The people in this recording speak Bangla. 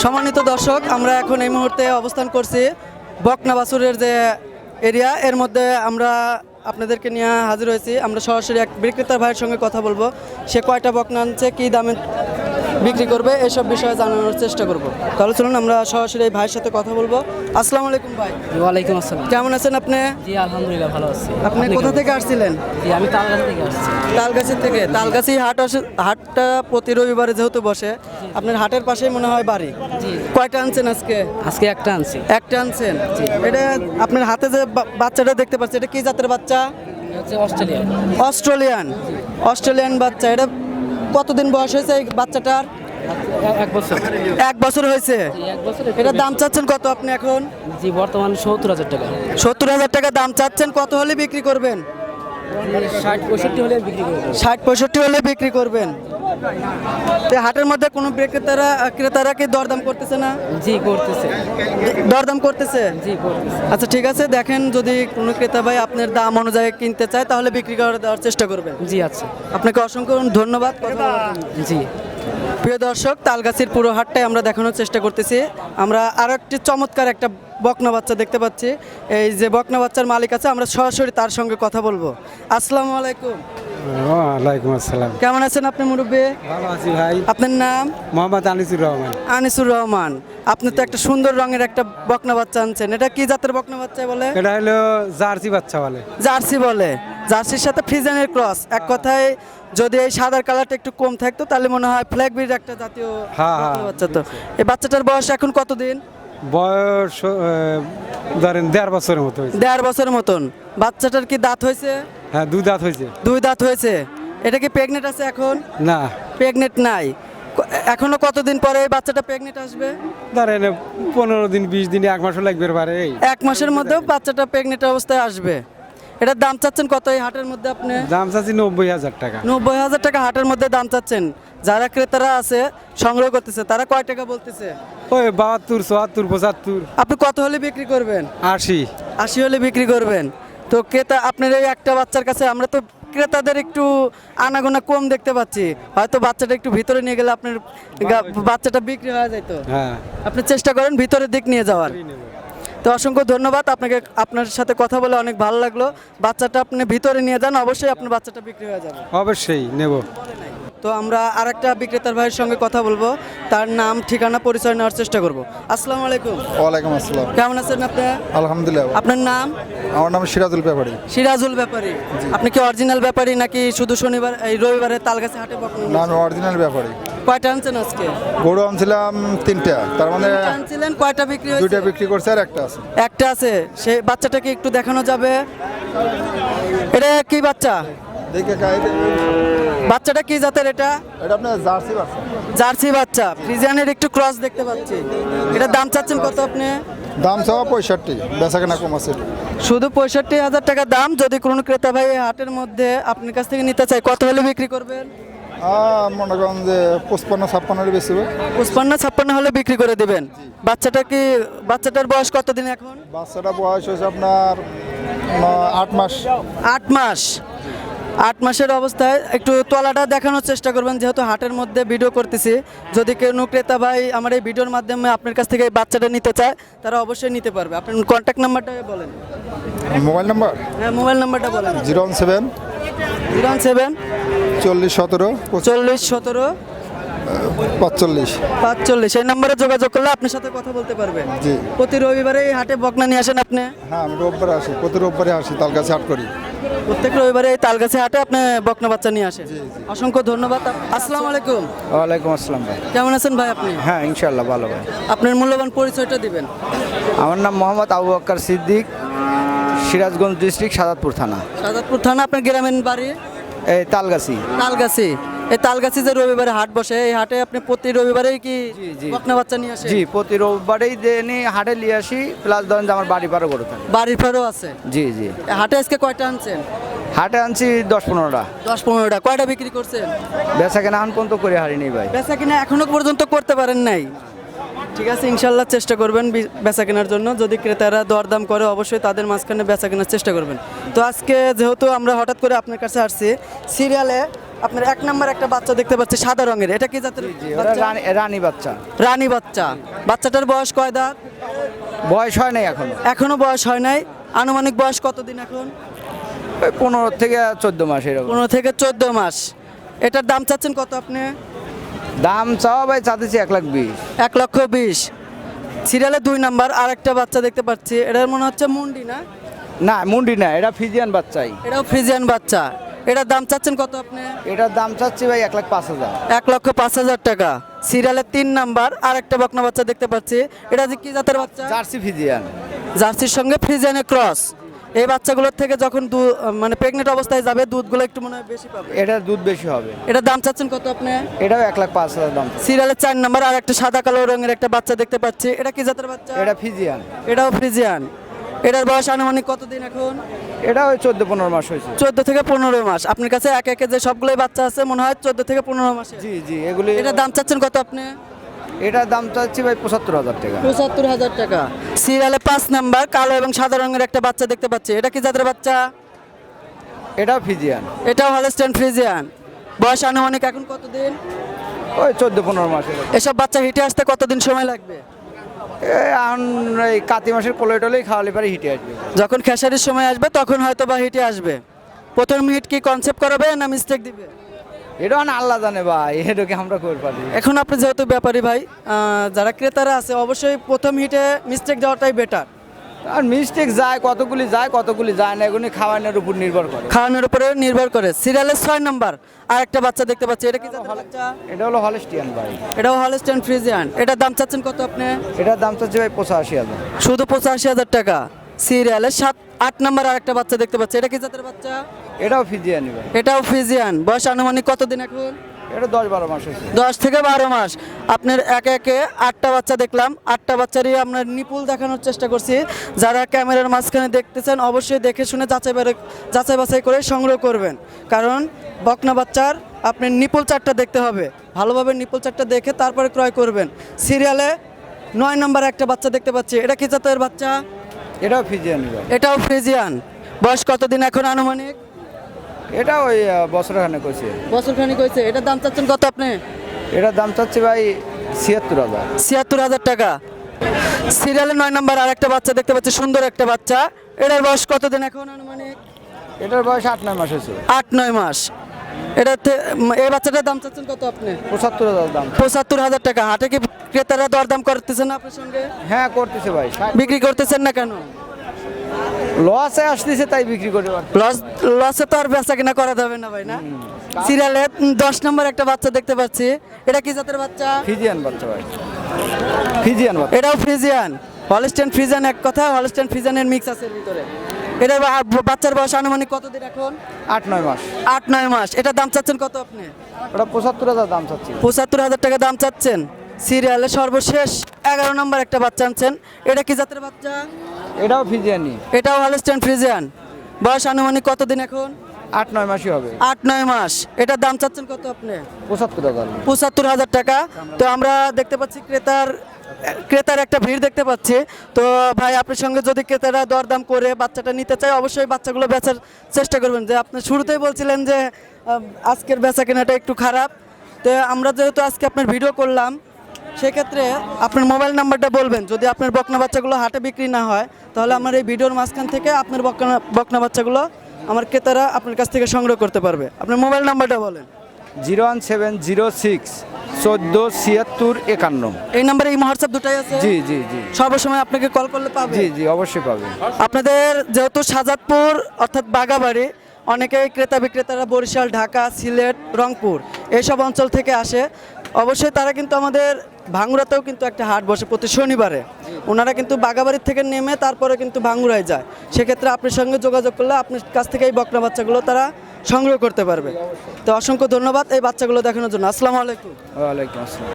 সম্মানিত দর্শক, আমরা এখন এই মুহূর্তে অবস্থান করছি বকনা বাছুরের যে এরিয়া, এর মধ্যে আমরা আপনাদেরকে নিয়ে হাজির হয়েছি। আমরা সরাসরি এক বিক্রেতার ভাইয়ের সঙ্গে কথা বলবো, সে কয়টা বকনা আনছে, কী দামে বিক্রি করবে, এসব বিষয়ে জানানোর চেষ্টা করব। তাহলে চলুন আমরা সরাসরি এই ভাইয়ের সাথে কথা বলবো। আসসালামু আলাইকুম ভাই। ওয়ালাইকুম আসসালাম। কেমন আছেন আপনি? জি আলহামদুলিল্লাহ ভালো আছি। আপনি কোথা থেকে আসছিলেন? জি আমি তালগাছি থেকে আসছি। তালগাছি থেকে। তালগাছি হাটটা প্রতি রবিবারে যেহেতু বসে, আপনার হাটের পাশেই মনে হয় বাড়ি। জি। কয়টা আনছেন আজকে? আজকে একটা আনছি। একটা আনছেন। এটা আপনার হাতে যে বাচ্চাটা দেখতে পাচ্ছি, এটা কি জাতের বাচ্চা? হচ্ছে অস্ট্রেলিয়া। অস্ট্রেলিয়ান বাচ্চা। এটা কতদিন বয়স হয়েছে এই বাচ্চাটার? 1 বছর। 1 বছর হয়েছে। এক বছর। এটার দাম চাচ্ছেন কত আপনি এখন? জি বর্তমান 70,000 টাকা। 70,000 টাকা দাম চাচ্ছেন। কত হলে বিক্রি করবেন? 60-65 হলে বিক্রি করব। 60-65 হলে বিক্রি করবেন। তো হাটের মধ্যে কোনো ক্রেতারা কি দরদাম করতেছে না? জি করতেছে। দরদাম করতেছে? জি করতেছে। আচ্ছা ঠিক আছে, দেখেন যদি কোনো ক্রেতা ভাই আপনার দাম অনুযায়ী কিনতে চায় তাহলে বিক্রি করে দেওয়ার চেষ্টা করবেন। জি আচ্ছা। আপনাকে অসংখ্য ধন্যবাদ। জি। প্রিয় দর্শক, তালগাছির পুরো হাটটাই আমরা দেখানোর চেষ্টা করতেছি। আমরা আরও একটি চমৎকার একটা বকনা বাচ্চা দেখতে পাচ্ছি। এই যে বকনা বাচ্চার মালিক আছে, আমরা সরাসরি তার সঙ্গে কথা বলবো। আসসালামু আলাইকুম। ওয়ালাইকুম আসসালাম। কেমন আছেন আপনি মুরব্বী? ভালো আছি ভাই। আপনার নাম? মোহাম্মদ আনিসুর রহমান। আনিসুর রহমান। আপনি তো একটা সুন্দর রঙের একটা বকনা বাচ্চা আনছেন, এটা কি জাতের বকনা বাচ্চা বলে? এটা হলো জার্সি বাচ্চা বলে। জার্সি বলে। জার্সির সাথে ফ্রিজিয়ানের ক্রস। এক কথায় যদি এই সাদার কালারটা একটু কম থাকতো তাহলে মনে হয় ফ্ল্যাগ ব্রিড একটা জাতীয় বকনা বাচ্চা। তো এই বাচ্চাটার বয়স এখন কতদিন? বয়স ধরেন 1.5 বছরের মতো হয়েছে। 1.5 বছরের মতন। বাচ্চাটার কি দাঁত হয়েছে? হ্যাঁ 2 দাঁত হয়েছে। 2 দাঁত হয়েছে। এটা কি প্রেগনেন্ট আছে এখন? না প্রেগনেন্ট নাই। এখনো কতদিন পরে এই বাচ্চাটা প্রেগনেন্ট আসবে? ধরেন 15 দিন 20 দিন 1 মাসও লাগবে পারে। 1 মাসের মধ্যেও বাচ্চাটা প্রেগনেন্ট অবস্থায় আসবে। এটার দাম চাচ্ছেন কত এই হাটের মধ্যে আপনি? দাম চাচ্ছি 90,000 টাকা। 90,000 টাকা হাটের মধ্যে দাম চাচ্ছেন। যারা ক্রেতারা আছে সংগ্রহ করতেছে তারা কয় টাকা বলতেছে? ওই 72, 74, 75। আপনি কত হলে বিক্রি করবেন? 80 হলে বিক্রি করবেন। তো ক্রেতা আপনার এই একটা বাচ্চার কাছে আমরা তো ক্রেতাদের একটু আনাগোনা কম দেখতে পাচ্ছি, হয়তো বাচ্চাটা একটু ভিতরে নিয়ে গেলে আপনার বাচ্চাটা বিক্রি হয়ে যেত। হ্যাঁ আপনি চেষ্টা করেন ভিতরের দিক নিয়ে যাওয়ার। তো অসংখ্য ধন্যবাদ আপনাকে, আপনার সাথে কথা বলে অনেক ভালো লাগলো। বাচ্চাটা আপনি ভিতরে নিয়ে যান, অবশ্যই আপনার বাচ্চাটা বিক্রি হয়ে যাবে। অবশ্যই নেব। তো আমরা আরেকটা বিক্রেতার ভাইয়ের সঙ্গে কথা বলবো, তার নাম ঠিকানা পরিচয় নেওয়ার চেষ্টা করব। আসসালামু আলাইকুম। ওয়ালাইকুম আসসালাম। কেমন আছেন আপনি? আলহামদুলিল্লাহ। আপনার নাম? আমার নাম সিরাজুল ব্যাপারী। সিরাজুল ব্যাপারী। আপনি কি অরিজিনাল ব্যাপারী নাকি শুধু শনিবার এই রবিবারে তালগাছি হাটে বকনা? না আমি অরিজিনাল ব্যাপারী। কয়টা আনছেন আজকে? গরু আনছিলাম 3টা, তার মানে আনছিলেন, কয়টা বিক্রি হয়েছে? 2টা বিক্রি করছে আর একটা আছে। একটা আছে। সেই বাচ্চাটাকে একটু দেখানো যাবে? এটা কি বাচ্চা? দেখে বাচ্চাটা কি জাতের এটা? এটা আপনার জার্সি বাচ্চা। জার্সি বাচ্চা। ফ্রিজিয়ানের একটু ক্রস দেখতে পাচ্ছি। এটার দাম চাচ্ছেন কত আপনি? দাম চাওয়া 65, বেচা কেনা কম আছে। শুধু 65,000 টাকা দাম। যদি কোনো ক্রেতা ভাই এই হাটের মধ্যে আপনার কাছ থেকে নিতে চাই কত হলে বিক্রি করবেন? মনে করেন যে 55-56 বেশি হবে। 55-56 হলে বিক্রি করে দিবেন। বাচ্চাটার বয়স কতদিন এখন? বাচ্চাটা বয়স হয়েছে আপনার 8 মাস। 8 মাস। 8 মাসের অবস্থায় একটু তলাটা দেখানোর চেষ্টা করবেন, যেহেতু হাটের মধ্যে ভিডিও করতেছি। যদি কোনো ক্রেতা ভাই আমার এই ভিডিওর মাধ্যমে আপনার কাছ থেকে এই বাচ্চাটা নিতে চায় তারা অবশ্যই নিতে পারবে। আপনার কন্ট্যাক্ট নাম্বারটা বলেন। Mobile number? হ্যাঁ মোবাইল নাম্বারটা বলেন। 017 40 17 45। এই নম্বরে যোগাযোগ করলে আপনার সাথে কথা বলতে পারবেন। জি। প্রতি রবিবারে এই হাটে বকনা নিয়ে আসেন আপনি? হ্যাঁ আমি রোববারে আসি, প্রতি রোববারে আসি, তালগাছি হাট করি। প্রত্যেক রবিবারে এই তালগাছি হাটে আপনি বকনা বাচ্চা নিয়ে আসেন। অসংখ্য ধন্যবাদ। আসসালামু আলাইকুম। ওয়ালাইকুম আসসালাম ভাই। কেমন আছেন ভাই আপনি? হ্যাঁ ইনশাআল্লাহ ভালো ভাই। আপনার মূল্যবান পরিচয়টা দিবেন। আমার নাম মোহাম্মদ আবু বকর সিদ্দিক, সিরাজগঞ্জ ডিস্ট্রিক্ট, সাদাতপুর থানা। সাদাতপুর থানা। আপনার গ্রামের বাড়ি? এই তালগাছি। তালগাছি। এই তালগাছি যে রবিবারে হাট বসে, এই হাটে আপনি প্রতি রবিবারেই কি বকনা বাচ্চা নিয়ে আসেন? জি প্রতি রোববারেই দিনই হাটে নিয়ে আসি, প্লাস ধরেন যে আমার বাড়ি পারও করে থাকে। বাড়ির ফেরও আছে? জি জি। হাটে আজকে কয়টা আনছেন? হাটে আনছি 10-15টা। 10-15টা। কয়টা বিক্রি করছেন? বেচা কেনা এখন পর্যন্ত করে হারিনি ভাই। বেচা কিনা এখনো পর্যন্ত করতে পারেন নাই? ঠিক আছে, ইনশাল্লাহ চেষ্টা করবেন বেচা কেনার জন্য। যদি ক্রেতারা দরদাম করে অবশ্যই তাদের মাঝখানে বেচা কেনার চেষ্টা করবেন। তো আজকে যেহেতু আমরা হঠাৎ করে আপনার কাছে আসছি, সিরিয়ালে আপনার 1 নাম্বার একটা বাচ্চা দেখতে পাচ্ছি সাদা রঙের, এটা কি জাতের ওরা বাচ্চা? রানী বাচ্চা। রানী বাচ্চা। বাচ্চাটার বয়স কয় দাঁত? বয়স হয় নাই এখনো। এখনো বয়স হয় নাই। আনুমানিক বয়স কতদিন এখন? ওই 15 থেকে 14 মাস এরকম। 15 থেকে 14 মাস। এটার দাম চাচ্ছেন কত আপনি? দাম চাওয়া ভাই চাচ্ছি 1,20,000। 1,20,000। সিরিয়ালে 2 নাম্বার আর একটা বাচ্চা দেখতে পাচ্ছি, এটার মনে হচ্ছে মুন্ডি না? না মুন্ডি না, এটা ফিজিয়ান বাচ্চাই। এটাও ফ্রিজিয়ান বাচ্চা। এটার দাম চাচ্ছেন কত আপনি? এটার দাম চাচ্ছি ভাই 1,05,000। 1,05,000 টাকা। সিরিয়ালে 3 নাম্বার আর একটা বকনা বাচ্চা দেখতে পাচ্ছি, এটা যে কি জাতের বাচ্চা? Jersey Friesian. জার্সির সঙ্গে ফ্রিজিয়ানের ক্রস। এই বাচ্চাগুলোর থেকে যখন মানে প্রেগনেন্ট অবস্থায় যাবে দুধগুলো একটু মনে হয় বেশি পাবে। এটার দুধ বেশি হবে। এটার দাম চাচ্ছেন কত আপনি? এটাও 1,05,000 দাম। সিরিয়ালে 4 নাম্বার আর একটা সাদা কালো রঙের একটা বাচ্চা দেখতে পাচ্ছি, এটা কি জাতের বাচ্চা? এটা ফিজিয়ান। এটাও ফ্রিজিয়ান। এটার বয়স আনুমানিক কতদিন এখন? এটা ওই 14-15 মাস হয়েছে। 14 থেকে 15 মাস। আপনার কাছে একে একে যে সবগুলোই বাচ্চা আছে মনে হয় 14 থেকে 15 মাসে। জি জি এগুলি। এটার দাম চাচ্ছেন কত আপনি? এটার দাম চাচ্ছি ভাই 75,000 টাকা। 75,000 টাকা। সিরিয়ালে 5 নাম্বার কালো এবং সাদা রঙের একটা বাচ্চা দেখতে পাচ্ছি, এটা কি জাতের বাচ্চা? এটাও ফিজিয়ান। এটাও হলস্টেইন ফ্রিজিয়ান। বয়স আনুমানিক এখন কতদিন? ওই 14-15 মাস এরকম। এসব বাচ্চা হিটে আসতে কতদিন সময় লাগবে? এখন এই কাতি মাসের পোলেটলেই খাওয়ালে পারে হিটে আসবে। যখন খেসারির সময় আসবে তখন হয়তো বা হিটে আসবে। প্রথম হিট কি কনসেপ্ট করাবে না মিস্টেক দিবে? এটা মানে আল্লাহ জানে ভাই, এটাকে আমরা করে পারি। এখন আপনি যেহেতু ব্যাপারী ভাই, যারা ক্রেতারা আছে অবশ্যই প্রথম হিটে মিস্টেক দেওয়াটাই বেটার। আর মিস্টেক যায় কতগুলি যায় না, এগুলি খাওয়ানোর উপর নির্ভর করে। খাওয়ানোর উপরে নির্ভর করে। সিরিয়ালের 6 নাম্বার আর একটা বাচ্চা দেখতে পাচ্ছি, এটা কি জাতের বাচ্চা? এটা হলো হলস্টিয়ান ভাই। এটাও হলস্টেইন ফ্রিজিয়ান। এটার দাম চাচ্ছেন কত আপনি? এটার দাম চাচ্ছি ভাই 85,000। শুধু 85,000 টাকা। সিরিয়ালে 7-8 নাম্বার আর একটা বাচ্চা দেখতে পাচ্ছি, এটা কি জাতের বাচ্চা? এটাও ফিজিয়ানই ভাই। এটাও ফ্রিজিয়ান। বয়স আনুমানিক কতদিন এখন? এটা 10-12 মাস হয়েছে। 10 থেকে 12 মাস। আপনার একে একে 8টা বাচ্চা দেখলাম। 8টা বাচ্চারই আমরা নিপুল দেখানোর চেষ্টা করছি। যারা ক্যামেরার মাঝখানে দেখতেছেন অবশ্যই দেখে শুনে যাচাই বাছাই করে সংগ্রহ করবেন, কারণ বকনা বাচ্চার আপনি নিপুল চারটা দেখতে হবে, ভালোভাবে নিপুল চারটা দেখে তারপরে ক্রয় করবেন। সিরিয়ালে 9 নাম্বার একটা বাচ্চা দেখতে পাচ্ছি, এটা কি জাতের বাচ্চা? এটাও ফিজিয়ানই ভাই। এটাও ফ্রিজিয়ান। বয়স কতদিন এখন আনুমানিক? এটা ওই বছর খানে কইছে। বছরখানিক হয়েছে। এটার দাম চাচ্ছেন কত আপনি? এটার দাম চাচ্ছি ভাই 76,000। 76,000 টাকা। সিরিয়ালে 9 নাম্বার আর একটা বাচ্চা দেখতে পাচ্ছি, সুন্দর একটা বাচ্চা। এটার বয়স কতদিন এখন আনুমানিক? এটার বয়স 8-9 মাস হয়েছে। 8-9 মাস। এই বাচ্চাটার দাম চাচ্ছেন কত আপনি? 75,000 দাম। 75,000 টাকা। হাটে কি ক্রেতারা দরদাম করতেছেন না আপনার সঙ্গে? হ্যাঁ করতেছে ভাই। বিক্রি করতেছেন না কেন? লসে আসতেছে তাই বিক্রি করে পারছে। লসে তো আর বেচা কিনা করা যাবে না ভাই, না? সিরিয়ালে 10 নাম্বার একটা বাচ্চা দেখতে পাচ্ছি, এটা কি জাতের বাচ্চা? ফিজিয়ান বাচ্চা ভাই। ফিজিয়ান বাচ্চা। এটাও ফ্রিজিয়ান। হলস্টেইন ফ্রিজিয়ান এক কথা, হলস্টেইন ফ্রিজিয়ানের মিক্স আছে এর ভিতরে। এটার বাচ্চার বয়স আনুমানিক কতদিন এখন? 8-9 মাস। 8-9 মাস। এটার দাম চাচ্ছেন কত আপনি? ওটা 75,000 দাম চাচ্ছি। 75,000 টাকা দাম চাচ্ছেন। সিরিয়ালে সর্বশেষ 11 নম্বর একটা বাচ্চা আনছেন, এটা কি জাতের বাচ্চা? এটাও ফিজিয়ানি। এটাও হলস্টেইন ফ্রিজিয়ান। বয়স আনুমানিক কতদিন এখন? 8-9 মাসই হবে। 8-9 মাস। এটার দাম চাচ্ছেন কত আপনি? 75,000। 75,000 টাকা। তো আমরা দেখতে পাচ্ছি ক্রেতার একটা ভিড় দেখতে পাচ্ছি। তো ভাই আপনার সঙ্গে যদি ক্রেতারা দরদাম করে বাচ্চাটা নিতে চায় অবশ্যই বাচ্চাগুলো বেচার চেষ্টা করবেন। যে আপনি শুরুতেই বলছিলেন যে আজকের বেচা কেনাটা একটু খারাপ, তো আমরা যেহেতু আজকে আপনার ভিডিও করলাম সেক্ষেত্রে আপনার মোবাইল নাম্বারটা বলবেন। যদি আপনার বকনা বাচ্চাগুলো হাটে বিক্রি না হয় তাহলে আমার এই ভিডিওর মাঝখান থেকে আপনার বকনা বাচ্চাগুলো আমার ক্রেতারা আপনার কাছ থেকে সংগ্রহ করতে পারবে। আপনার মোবাইল নাম্বারটা বলেন। 01706 147651। এই নাম্বারে এই হোয়াটসঅ্যাপ দুটাই আছে? জি জি জি। সর্বসময় আপনাকে কল করলে পাবে? জি জি অবশ্যই পাবেন। আপনাদের যেহেতু সাজাদপুর অর্থাৎ বাগাবাড়ি, অনেকেই ক্রেতা বিক্রেতারা বরিশাল, ঢাকা, সিলেট, রংপুর এইসব অঞ্চল থেকে আসে। অবশ্যই তারা কিন্তু আমাদের ভাঙ্গুড়াতেও কিন্তু একটা হাট বসে প্রতি শনিবারে। ওনারা কিন্তু বাগাবাড়ির থেকে নেমে তারপরে কিন্তু ভাঙ্গুড়ায় যায়। সেক্ষেত্রে আপনার সঙ্গে যোগাযোগ করলে আপনার কাছ থেকে এই বকনা বাচ্চাগুলো তারা সংগ্রহ করতে পারবে। তো অসংখ্য ধন্যবাদ এই বাচ্চাগুলো দেখানোর জন্য। আসসালামু আলাইকুম। ওয়ালাইকুম আসসালাম।